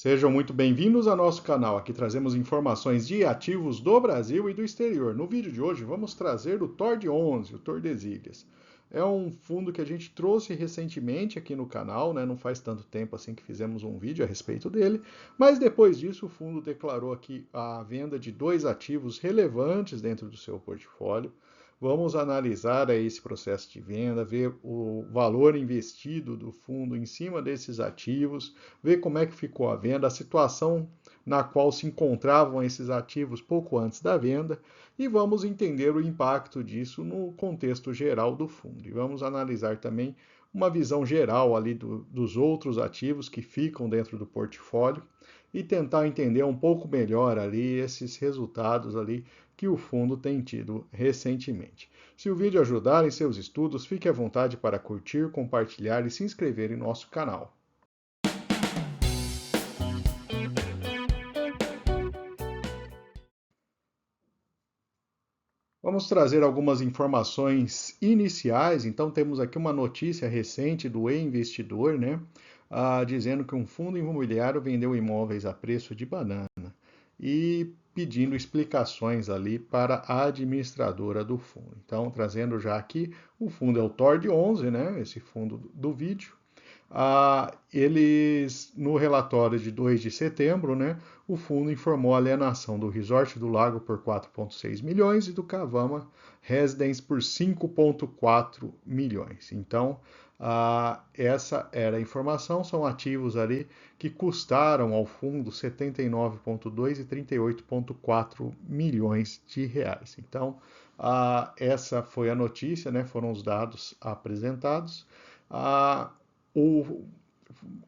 Sejam muito bem-vindos ao nosso canal. Aqui trazemos informações de ativos do Brasil e do exterior. No vídeo de hoje vamos trazer o TORD11, o Tordesilhas. É um fundo que a gente trouxe recentemente aqui no canal, né? Não faz tanto tempo assim que fizemos um vídeo a respeito dele, mas depois disso o fundo declarou aqui a venda de dois ativos relevantes dentro do seu portfólio. Vamos analisar aí esse processo de venda, ver o valor investido do fundo em cima desses ativos, ver como é que ficou a venda, a situação na qual se encontravam esses ativos pouco antes da venda e vamos entender o impacto disso no contexto geral do fundo. E vamos analisar também uma visão geral ali dos outros ativos que ficam dentro do portfólio e tentar entender um pouco melhor ali esses resultados ali que o fundo tem tido recentemente. Se o vídeo ajudar em seus estudos, fique à vontade para curtir, compartilhar e se inscrever em nosso canal. Vamos trazer algumas informações iniciais. Então, temos aqui uma notícia recente do E-Investidor, né? Dizendo que um fundo imobiliário vendeu imóveis a preço de banana e pedindo explicações ali para a administradora do fundo. Então, trazendo já aqui, o fundo é o TORD11, né? Esse fundo do vídeo. Eles, no relatório de 2 de setembro, né, o fundo informou a alienação do Resort do Lago por 4,6 milhões e do Cavama Residence por 5,4 milhões. Então, essa era a informação, são ativos ali que custaram ao fundo 79,2 e 38,4 milhões de reais. Então, essa foi a notícia, né, foram os dados apresentados. O,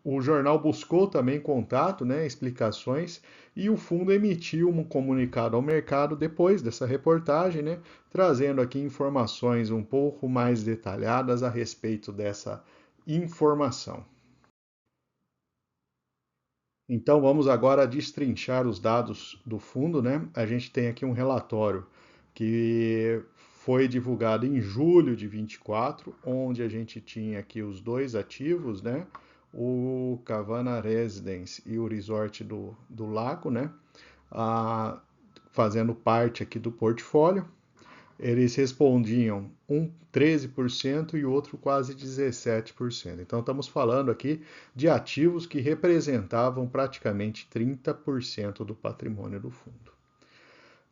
o jornal buscou também contato, né, explicações, e o fundo emitiu um comunicado ao mercado depois dessa reportagem, né, trazendo aqui informações um pouco mais detalhadas a respeito dessa informação. Então vamos agora destrinchar os dados do fundo, né? A gente tem aqui um relatório que foi divulgado em julho de 24, onde a gente tinha aqui os dois ativos, né? O Cavana Residence e o Resort do Lago, né? Fazendo parte aqui do portfólio. Eles respondiam 13% e o outro quase 17%. Então estamos falando aqui de ativos que representavam praticamente 30% do patrimônio do fundo.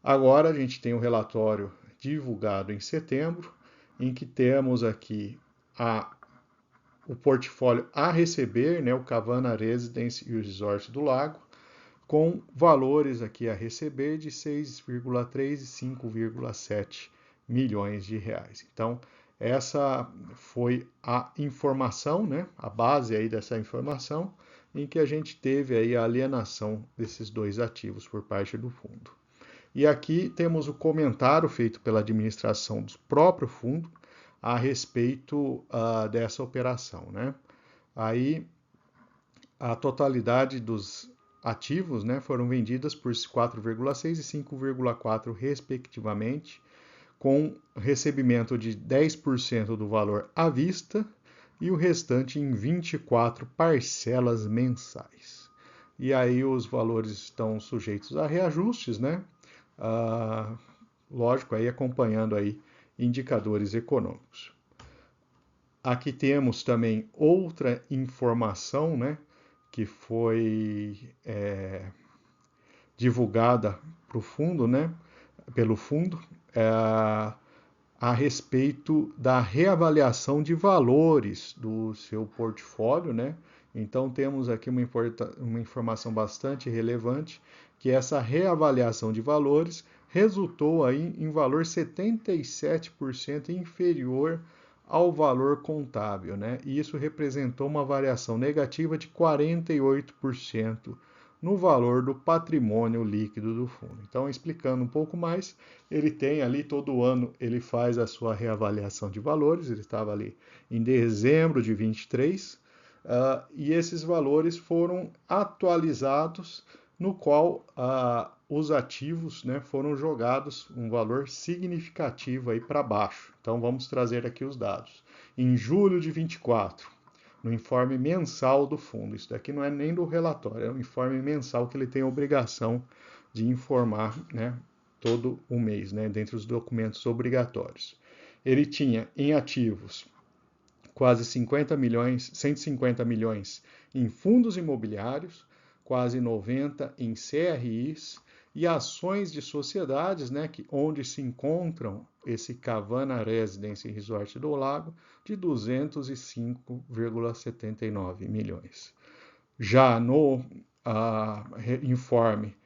Agora a gente tem o relatório divulgado em setembro, em que temos aqui o portfólio a receber, né, o Cavana Residence e o Resort do Lago, com valores aqui a receber de 6,3 e 5,7 milhões de reais. Então, essa foi a informação, né, a base aí dessa informação, em que a gente teve aí a alienação desses dois ativos por parte do fundo. E aqui temos o comentário feito pela administração do próprio fundo a respeito dessa operação, né? Aí a totalidade dos ativos, né, foram vendidas por 4,6 e 5,4 respectivamente, com recebimento de 10% do valor à vista e o restante em 24 parcelas mensais. E aí os valores estão sujeitos a reajustes, né? Lógico, aí acompanhando aí indicadores econômicos. Aqui temos também outra informação, né, que foi divulgada para o fundo, né, pelo fundo, a respeito da reavaliação de valores do seu portfólio, né? Então temos aqui uma informação bastante relevante, que essa reavaliação de valores resultou aí em valor 77% inferior ao valor contábil, né? E isso representou uma variação negativa de 48% no valor do patrimônio líquido do fundo. Então, explicando um pouco mais, ele tem ali todo ano, ele faz a sua reavaliação de valores, ele estava ali em dezembro de 23, e esses valores foram atualizados, no qual os ativos, né, foram jogados um valor significativo aí para baixo. Então, vamos trazer aqui os dados. Em julho de 24, no informe mensal do fundo. Isso daqui não é nem do relatório, é um informe mensal que ele tem a obrigação de informar, né, todo o mês, né, dentre os documentos obrigatórios. Ele tinha em ativos quase 50 milhões, 150 milhões em fundos imobiliários, quase 90 em CRIs e ações de sociedades, né, onde se encontram esse Cavana Residence Resort do Lago, de 205,79 milhões. Já no informe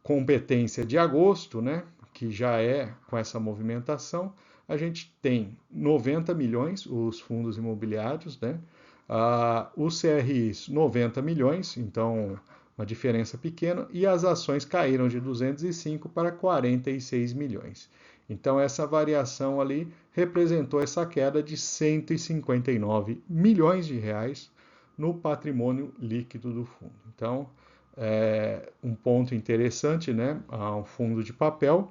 competência de agosto, né, que já é com essa movimentação, a gente tem 90 milhões, os fundos imobiliários, né, os CRIs 90 milhões, então uma diferença pequena, e as ações caíram de 205 para 46 milhões. Então essa variação ali representou essa queda de 159 milhões de reais no patrimônio líquido do fundo. Então, um ponto interessante, né? Um fundo de papel,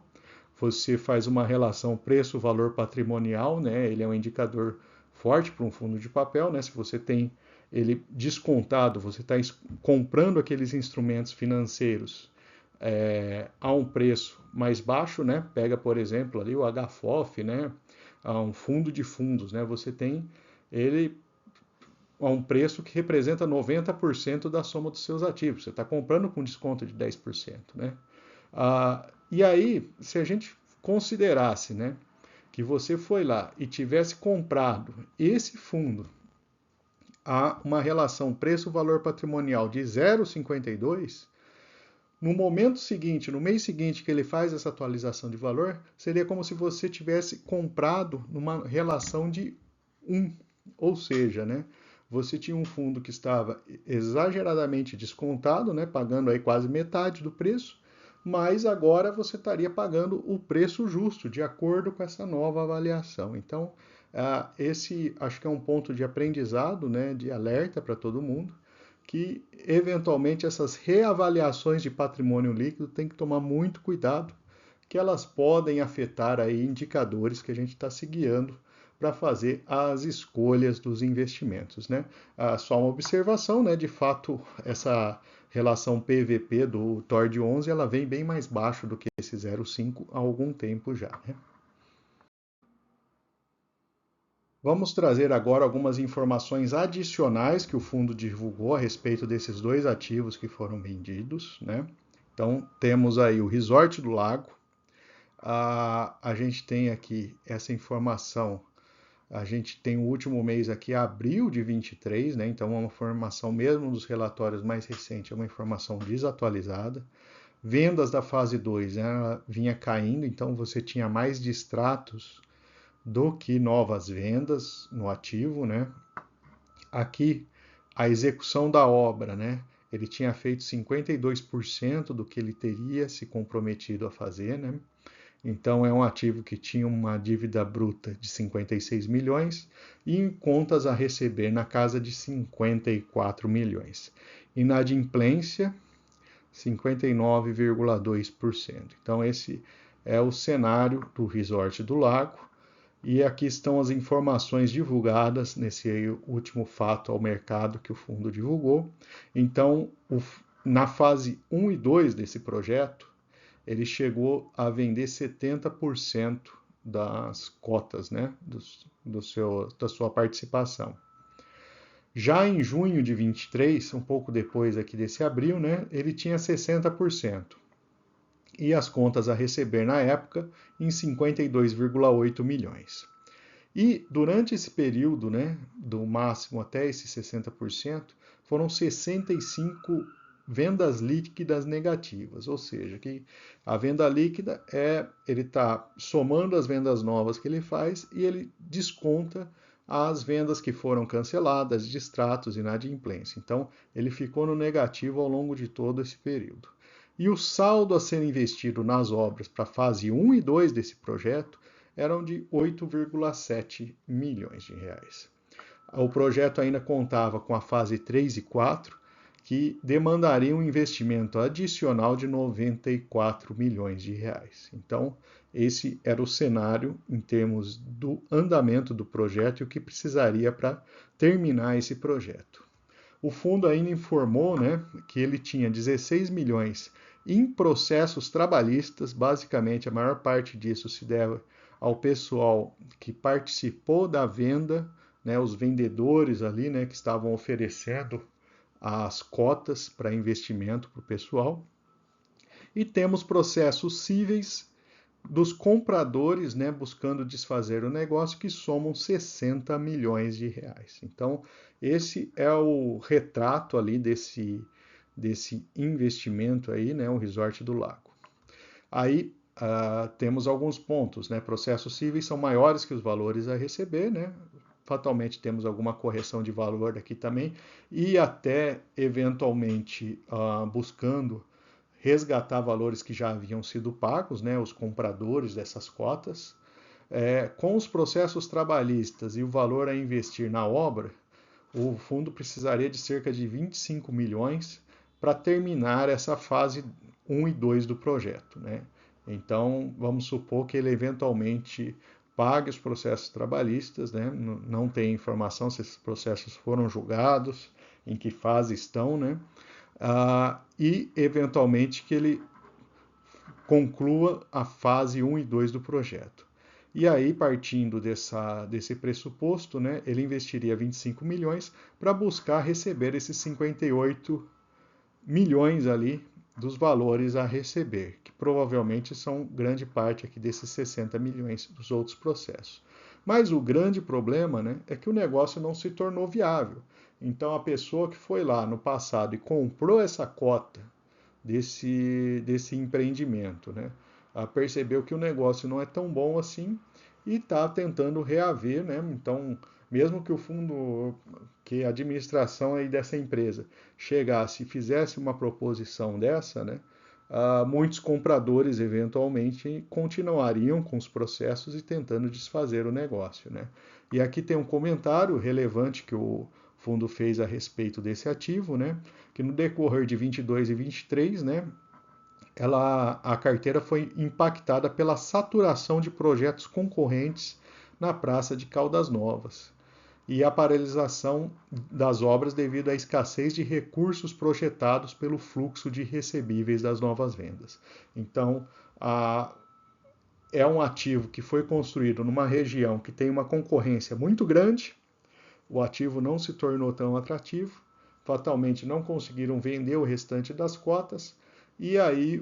você faz uma relação preço-valor patrimonial, né? Ele é um indicador forte para um fundo de papel, né? Se você tem ele descontado, você está comprando aqueles instrumentos financeiros a um preço mais baixo, né? Pega, por exemplo, ali o HFOF, né? Um fundo de fundos, né? Você tem ele a um preço que representa 90% da soma dos seus ativos. Você está comprando com desconto de 10%. Né? E aí, se a gente considerasse, né, que você foi lá e tivesse comprado esse fundo a uma relação preço-valor patrimonial de 0,52, no momento seguinte, no mês seguinte que ele faz essa atualização de valor, seria como se você tivesse comprado numa relação de 1, ou seja, né, você tinha um fundo que estava exageradamente descontado, né, pagando aí quase metade do preço, mas agora você estaria pagando o preço justo, de acordo com essa nova avaliação. Então, esse acho que é um ponto de aprendizado, né, de alerta para todo mundo, que eventualmente essas reavaliações de patrimônio líquido tem que tomar muito cuidado, que elas podem afetar aí indicadores que a gente está se guiando para fazer as escolhas dos investimentos, né? Só uma observação, né? De fato, essa relação PVP do TOR de 11, ela vem bem mais baixo do que esse 0,5 há algum tempo já, né? Vamos trazer agora algumas informações adicionais que o fundo divulgou a respeito desses dois ativos que foram vendidos, né? Então, temos aí o Resort do Lago. A gente tem aqui essa informação. A gente tem o último mês aqui, abril de 23, né? Então, é uma informação mesmo dos relatórios mais recentes, é uma informação desatualizada. Vendas da fase 2, né? Ela vinha caindo, então você tinha mais distratos do que novas vendas no ativo, né? Aqui, a execução da obra, né? Ele tinha feito 52% do que ele teria se comprometido a fazer, né? Então, é um ativo que tinha uma dívida bruta de 56 milhões e em contas a receber na casa de 54 milhões. Inadimplência, 59,2%. Então, esse é o cenário do Resort do Lago. E aqui estão as informações divulgadas nesse último fato ao mercado que o fundo divulgou. Então, na fase 1 e 2 desse projeto, ele chegou a vender 70% das cotas, né, da sua participação. Já em junho de 23, um pouco depois aqui desse abril, né, ele tinha 60%. E as contas a receber na época em 52,8 milhões. E durante esse período, né, do máximo até esses 60%, foram 65 vendas líquidas negativas, ou seja, que a venda líquida ele está somando as vendas novas que ele faz e ele desconta as vendas que foram canceladas, distratos, inadimplência. Então, ele ficou no negativo ao longo de todo esse período. E o saldo a ser investido nas obras para a fase 1 e 2 desse projeto eram de 8,7 milhões de reais. O projeto ainda contava com a fase 3 e 4, que demandaria um investimento adicional de 94 milhões de reais. Então, esse era o cenário em termos do andamento do projeto e o que precisaria para terminar esse projeto. O fundo ainda informou, né, que ele tinha 16 milhões em processos trabalhistas, basicamente a maior parte disso se deve ao pessoal que participou da venda, né, os vendedores ali, né, que estavam oferecendo as cotas para investimento para o pessoal. E temos processos cíveis dos compradores, né, buscando desfazer o negócio, que somam 60 milhões de reais. Então, esse é o retrato ali desse investimento aí, né, o Resort do Lago. Aí temos alguns pontos, né? Processos cíveis são maiores que os valores a receber, né? Fatalmente temos alguma correção de valor aqui também e até eventualmente buscando resgatar valores que já haviam sido pagos, né? Os compradores dessas cotas. Com os processos trabalhistas e o valor a investir na obra, o fundo precisaria de cerca de 25 milhões para terminar essa fase 1 e 2 do projeto, né? Então, vamos supor que ele eventualmente pague os processos trabalhistas, né? Não tem informação se esses processos foram julgados, em que fase estão, né? E eventualmente que ele conclua a fase 1 e 2 do projeto. E aí, partindo desse pressuposto, né, ele investiria 25 milhões para buscar receber esses 58 milhões ali dos valores a receber, que provavelmente são grande parte aqui desses 60 milhões dos outros processos. Mas o grande problema, né, é que o negócio não se tornou viável. Então a pessoa que foi lá no passado e comprou essa cota desse empreendimento, né, percebeu que o negócio não é tão bom assim e está tentando reaver, né? Então, mesmo que o fundo, que a administração aí dessa empresa chegasse e fizesse uma proposição dessa, né? Muitos compradores eventualmente continuariam com os processos e tentando desfazer o negócio, né? E aqui tem um comentário relevante que o fundo fez a respeito desse ativo, né? Que no decorrer de 22 e 23, né? A carteira foi impactada pela saturação de projetos concorrentes na Praça de Caldas Novas e a paralisação das obras devido à escassez de recursos projetados pelo fluxo de recebíveis das novas vendas. Então, é um ativo que foi construído numa região que tem uma concorrência muito grande, o ativo não se tornou tão atrativo, fatalmente não conseguiram vender o restante das cotas, e aí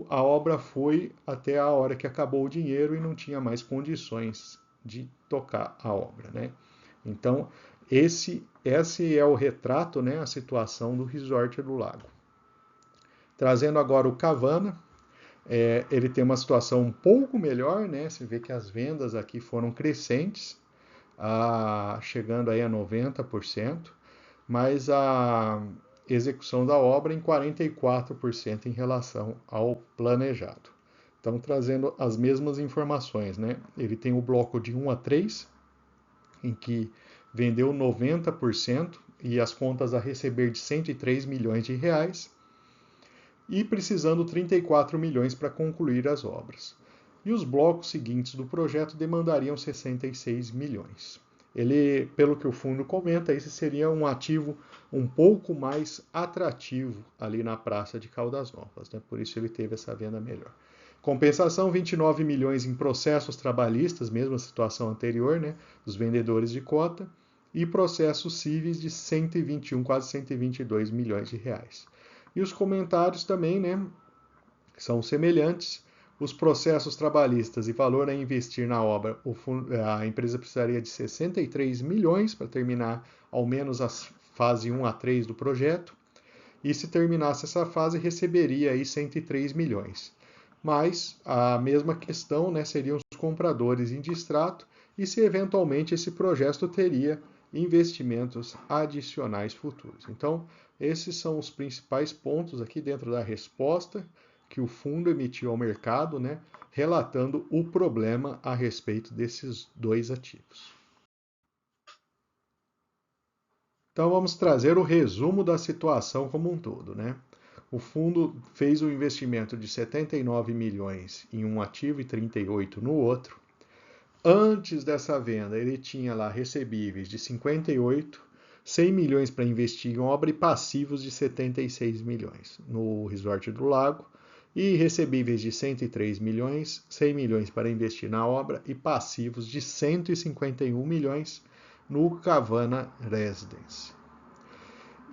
a obra foi até a hora que acabou o dinheiro e não tinha mais condições de tocar a obra, né? Então, esse é o retrato, né, a situação do Resort do Lago. Trazendo agora o Cavana, ele tem uma situação um pouco melhor, né? Você vê que as vendas aqui foram crescentes, chegando aí a 90%, mas a execução da obra em 44% em relação ao planejado. Então, trazendo as mesmas informações, né? Ele tem o bloco de 1 a 3, em que vendeu 90% e as contas a receber de 103 milhões de reais, e precisando 34 milhões para concluir as obras. E os blocos seguintes do projeto demandariam 66 milhões. Ele, pelo que o fundo comenta, esse seria um ativo um pouco mais atrativo ali na Praça de Caldas Novas, né? Por isso ele teve essa venda melhor. Compensação, 29 milhões em processos trabalhistas, mesma situação anterior, né, dos vendedores de cota, e processos cíveis de 121, quase 122 milhões de reais. E os comentários também, né, são semelhantes. Os processos trabalhistas e valor a investir na obra, a empresa precisaria de 63 milhões para terminar ao menos a fase 1 a 3 do projeto. E se terminasse essa fase, receberia aí 103 milhões. Mas a mesma questão, né, seriam os compradores em distrato e se eventualmente esse projeto teria investimentos adicionais futuros. Então, esses são os principais pontos aqui dentro da resposta que o fundo emitiu ao mercado, né, relatando o problema a respeito desses dois ativos. Então vamos trazer o resumo da situação como um todo, né? O fundo fez um investimento de 79 milhões em um ativo e 38 no outro. Antes dessa venda, ele tinha lá recebíveis de 58, 100 milhões para investir em obra e passivos de 76 milhões no Resort do Lago, e recebíveis de 103 milhões, 100 milhões para investir na obra e passivos de 151 milhões no Cavana Residence.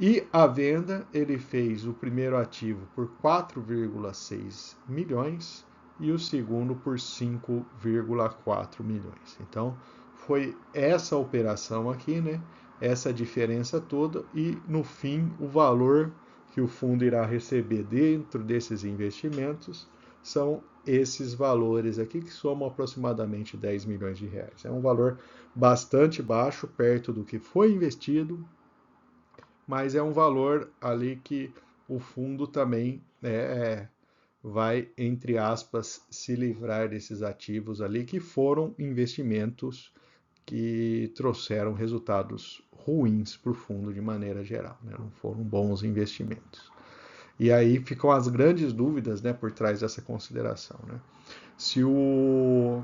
E a venda, ele fez o primeiro ativo por 4,6 milhões e o segundo por 5,4 milhões. Então, foi essa operação aqui, né? Essa diferença toda e, no fim, o valor que o fundo irá receber dentro desses investimentos são esses valores aqui, que somam aproximadamente 10 milhões de reais. É um valor bastante baixo, perto do que foi investido, mas é um valor ali que o fundo também vai, entre aspas, se livrar desses ativos ali que foram investimentos que trouxeram resultados ruins para o fundo de maneira geral, né? Não foram bons investimentos. E aí ficam as grandes dúvidas, né, por trás dessa consideração, né? Se, o,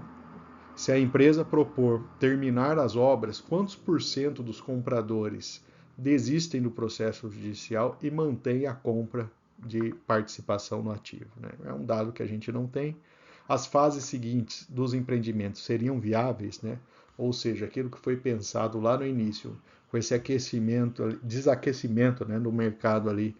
se a empresa propor terminar as obras, quantos por cento dos compradores desistem do processo judicial e mantêm a compra de participação no ativo, né? É um dado que a gente não tem. As fases seguintes dos empreendimentos seriam viáveis, né? Ou seja, aquilo que foi pensado lá no início, com esse aquecimento, desaquecimento, né, do mercado ali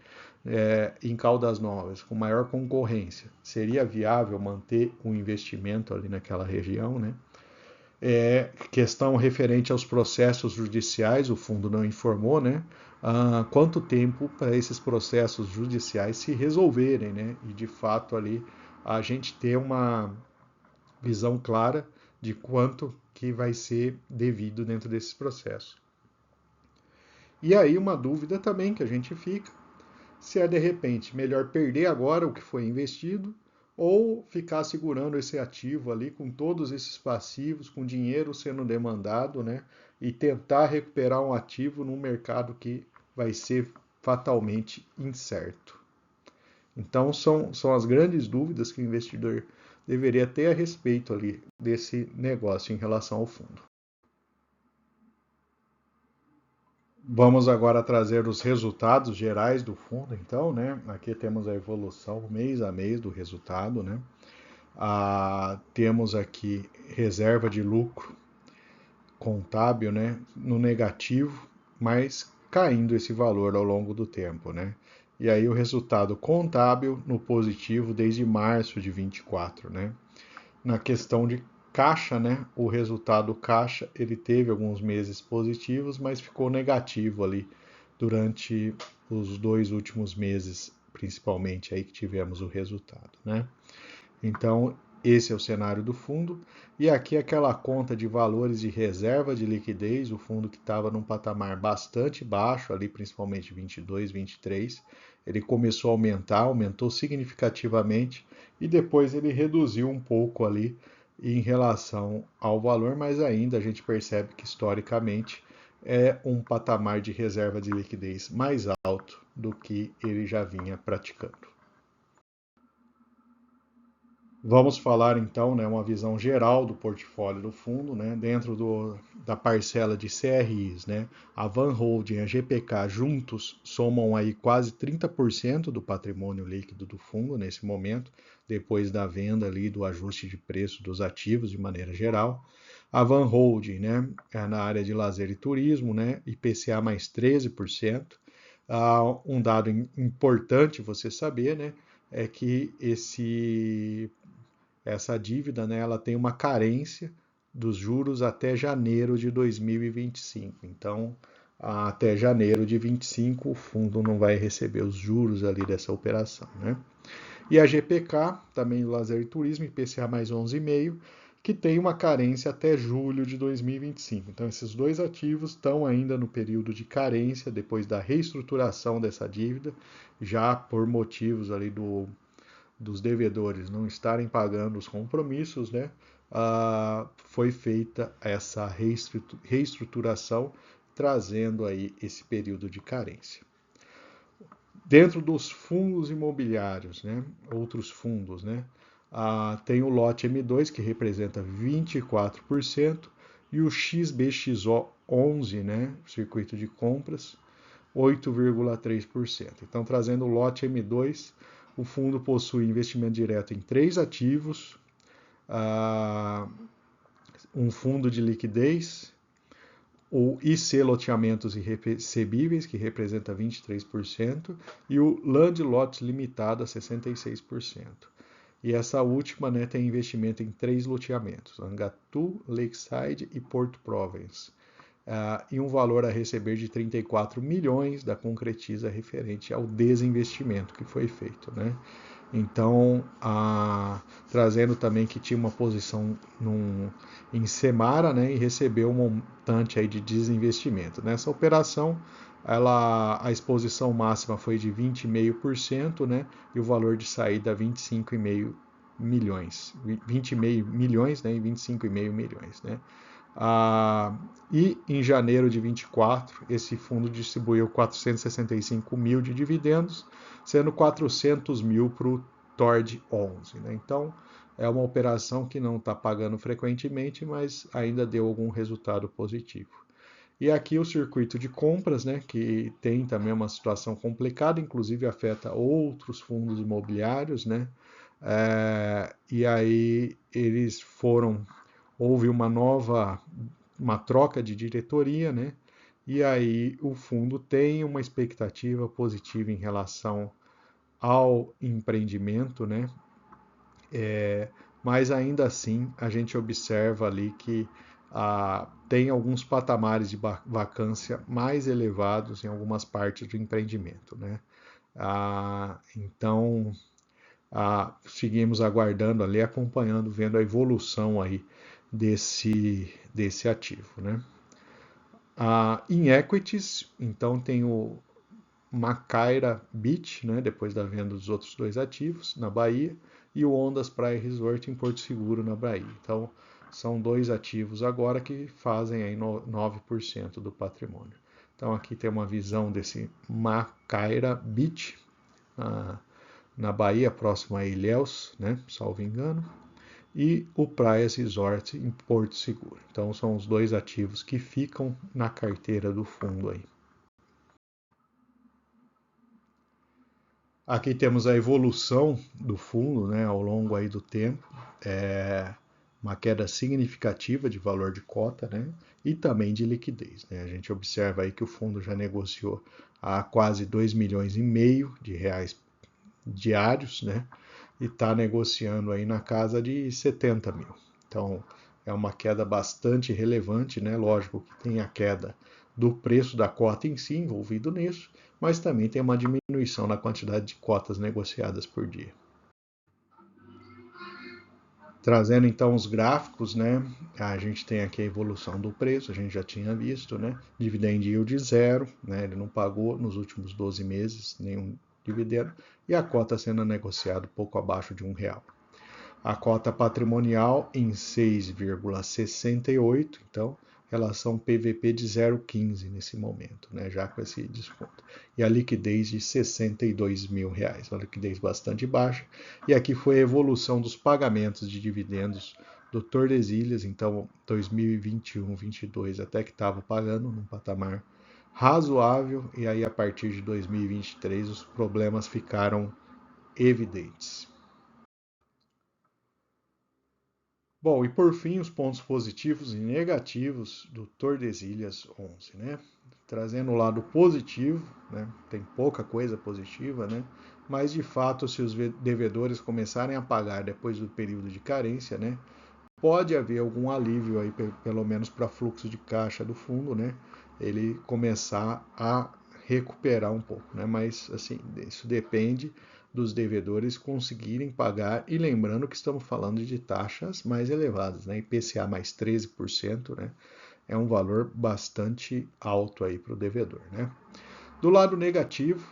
em Caldas Novas, com maior concorrência, seria viável manter um investimento ali naquela região, né? Questão referente aos processos judiciais, o fundo não informou, né? Quanto tempo para esses processos judiciais se resolverem, né? E de fato ali a gente ter uma visão clara de quanto que vai ser devido dentro desses processos. E aí uma dúvida também que a gente fica, se é de repente melhor perder agora o que foi investido ou ficar segurando esse ativo ali com todos esses passivos, com dinheiro sendo demandado, né? E tentar recuperar um ativo num mercado que vai ser fatalmente incerto. Então são as grandes dúvidas que o investidor deveria ter a respeito ali desse negócio em relação ao fundo. Vamos agora trazer os resultados gerais do fundo, então, né? Aqui temos a evolução mês a mês do resultado, né? Temos aqui reserva de lucro contábil, né? No negativo, mas caindo esse valor ao longo do tempo, né? E aí o resultado contábil no positivo desde março de 24, né? Na questão de caixa, né? O resultado caixa, ele teve alguns meses positivos, mas ficou negativo ali durante os 2 últimos meses, principalmente aí que tivemos o resultado, né? Então, esse é o cenário do fundo. E aqui aquela conta de valores de reserva de liquidez, o fundo que estava num patamar bastante baixo, ali principalmente 22, 23, ele começou a aumentar, aumentou significativamente e depois ele reduziu um pouco ali em relação ao valor, mas ainda a gente percebe que historicamente é um patamar de reserva de liquidez mais alto do que ele já vinha praticando. Vamos falar então, né, uma visão geral do portfólio do fundo, né, dentro da parcela de CRIs, né, a Van Holding e a GPK juntos somam aí quase 30% do patrimônio líquido do fundo nesse momento, depois da venda ali do ajuste de preço dos ativos de maneira geral. A Van Holding, né, é na área de lazer e turismo, né, IPCA mais 13%. Um dado importante você saber, né, é que essa dívida, né, ela tem uma carência dos juros até janeiro de 2025. Então, até janeiro de 25, o fundo não vai receber os juros ali dessa operação, né? E a GPK, também Lazer e Turismo, IPCA mais 11,5, que tem uma carência até julho de 2025. Então, esses dois ativos estão ainda no período de carência, depois da reestruturação dessa dívida, já por motivos ali dos devedores não estarem pagando os compromissos, né? Foi feita essa reestruturação trazendo aí esse período de carência. Dentro dos fundos imobiliários, né, outros fundos, né, tem o lote M2, que representa 24%, e o XBXO 11, né, circuito de compras, 8,3%. Então, trazendo o lote M2, o fundo possui investimento direto em 3 ativos, um fundo de liquidez, o IC Loteamentos e Recebíveis, que representa 23%, e o Land Lot Limitada, 66%. E essa última, né, tem investimento em 3 loteamentos, Angatu, Lakeside e Port Province. E um valor a receber de 34 milhões da Concretiza referente ao desinvestimento que foi feito, né? Então, trazendo também que tinha uma posição em Semara, né, e recebeu um montante aí de desinvestimento. Nessa operação, a exposição máxima foi de 20,5%, né, e o valor de saída 25,5 milhões. 20,5 milhões, né, e 25,5 milhões, né. E em janeiro de 24, esse fundo distribuiu 465 mil de dividendos, sendo 400 mil para o TORD 11. Né? Então, é uma operação que não está pagando frequentemente, mas ainda deu algum resultado positivo. E aqui o circuito de compras, né, que tem também uma situação complicada, inclusive afeta outros fundos imobiliários, né? E aí houve uma troca de diretoria, né? E aí o fundo tem uma expectativa positiva em relação ao empreendimento, né? Mas ainda assim a gente observa ali que tem alguns patamares de vacância mais elevados em algumas partes do empreendimento, né? Então seguimos aguardando ali, acompanhando, vendo a evolução aí desse ativo, né? Em equities, então tem o Macaira Beach, né, depois da venda dos outros 2 ativos, na Bahia, e o Ondas Praia Resort em Porto Seguro, na Bahia. Então, são 2 ativos agora que fazem aí 9% do patrimônio. Então, aqui tem uma visão desse Macaira Beach, na Bahia, próximo a Ilhéus, né, salvo engano, e o Praias Resort em Porto Seguro. Então, são os 2 ativos que ficam na carteira do fundo aí. Aqui temos a evolução do fundo, né, ao longo aí do tempo, uma queda significativa de valor de cota, né, e também de liquidez. Né? A gente observa aí que o fundo já negociou a quase 2,5 milhões de reais diários, né, e está negociando aí na casa de 70 mil. Então, é uma queda bastante relevante, né? Lógico que tem a queda do preço da cota em si envolvido nisso, mas também tem uma diminuição na quantidade de cotas negociadas por dia. Trazendo então os gráficos, né? A gente tem aqui a evolução do preço, a gente já tinha visto, né? Dividend yield 0, né? Ele não pagou nos últimos 12 meses nenhum dividendo, e a cota sendo negociada pouco abaixo de R$1. A cota patrimonial em 6,68, então relação PVP de 0,15 nesse momento, né, já com esse desconto. E a liquidez de R$62 mil, uma liquidez bastante baixa. E aqui foi a evolução dos pagamentos de dividendos do Tordesilhas, então 2021-22 até que estava pagando num patamar razoável, e aí a partir de 2023 os problemas ficaram evidentes. Bom, e por fim, os pontos positivos e negativos do Tordesilhas 11, né? Trazendo o lado positivo, né? Tem pouca coisa positiva, né? Mas de fato, se os devedores começarem a pagar depois do período de carência, né? Pode haver algum alívio aí, pelo menos para fluxo de caixa do fundo, né? Ele começar a recuperar um pouco, né? Mas assim, isso depende dos devedores conseguirem pagar, e lembrando que estamos falando de taxas mais elevadas, né? IPCA mais 13%, né? É um valor bastante alto aí para o devedor, né? Do lado negativo,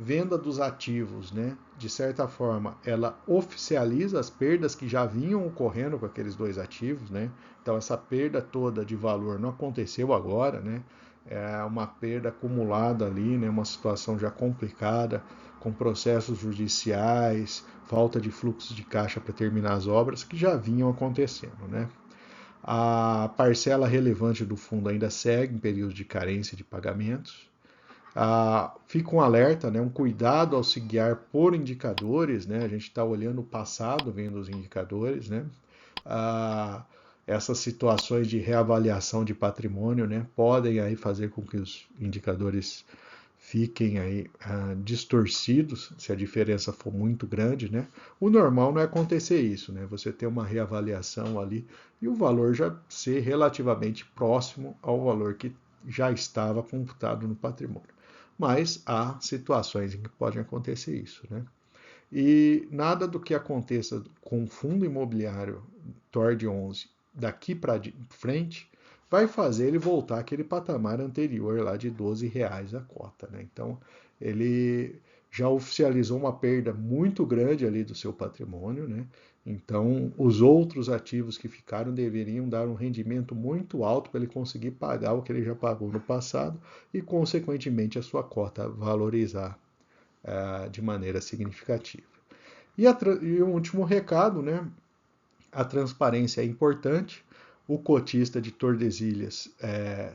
venda dos ativos, né, de certa forma, ela oficializa as perdas que já vinham ocorrendo com aqueles dois ativos, né? Então essa perda toda de valor não aconteceu agora, né? É uma perda acumulada ali, né? Uma situação já complicada, com processos judiciais, falta de fluxo de caixa para terminar as obras que já vinham acontecendo, né? A parcela relevante do fundo ainda segue em período de carência de pagamentos. Fica um alerta, né, um cuidado ao se guiar por indicadores, né, a gente está olhando o passado, vendo os indicadores, né, essas situações de reavaliação de patrimônio, né, podem aí fazer com que os indicadores fiquem aí distorcidos, se a diferença for muito grande, né? O normal não é acontecer isso, né? Você ter uma reavaliação ali e o valor já ser relativamente próximo ao valor que já estava computado no patrimônio. Mas há situações em que pode acontecer isso, né? E nada do que aconteça com o fundo imobiliário TORD 11 daqui para frente vai fazer ele voltar àquele patamar anterior lá de R$ 12 a cota, né? Então ele já oficializou uma perda muito grande ali do seu patrimônio, né? Então os outros ativos que ficaram deveriam dar um rendimento muito alto para ele conseguir pagar o que ele já pagou no passado e consequentemente a sua cota valorizar de maneira significativa. E um último recado, né? A transparência é importante. O cotista de Tordesilhas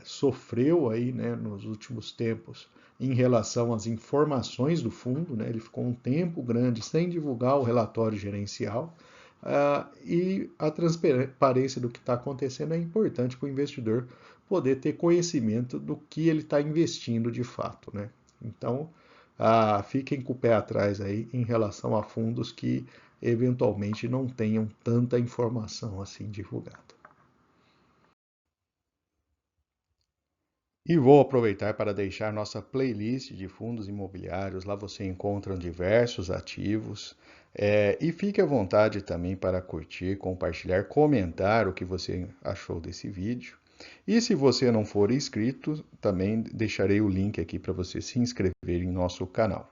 sofreu aí, né, nos últimos tempos em relação às informações do fundo, né? Ele ficou um tempo grande sem divulgar o relatório gerencial. E a transparência do que está acontecendo é importante para o investidor poder ter conhecimento do que ele está investindo de fato, né? Então, fiquem com o pé atrás aí em relação a fundos que eventualmente não tenham tanta informação assim divulgada. E vou aproveitar para deixar nossa playlist de fundos imobiliários. Lá você encontra diversos ativos. E fique à vontade também para curtir, compartilhar, comentar o que você achou desse vídeo. E se você não for inscrito, também deixarei o link aqui para você se inscrever em nosso canal.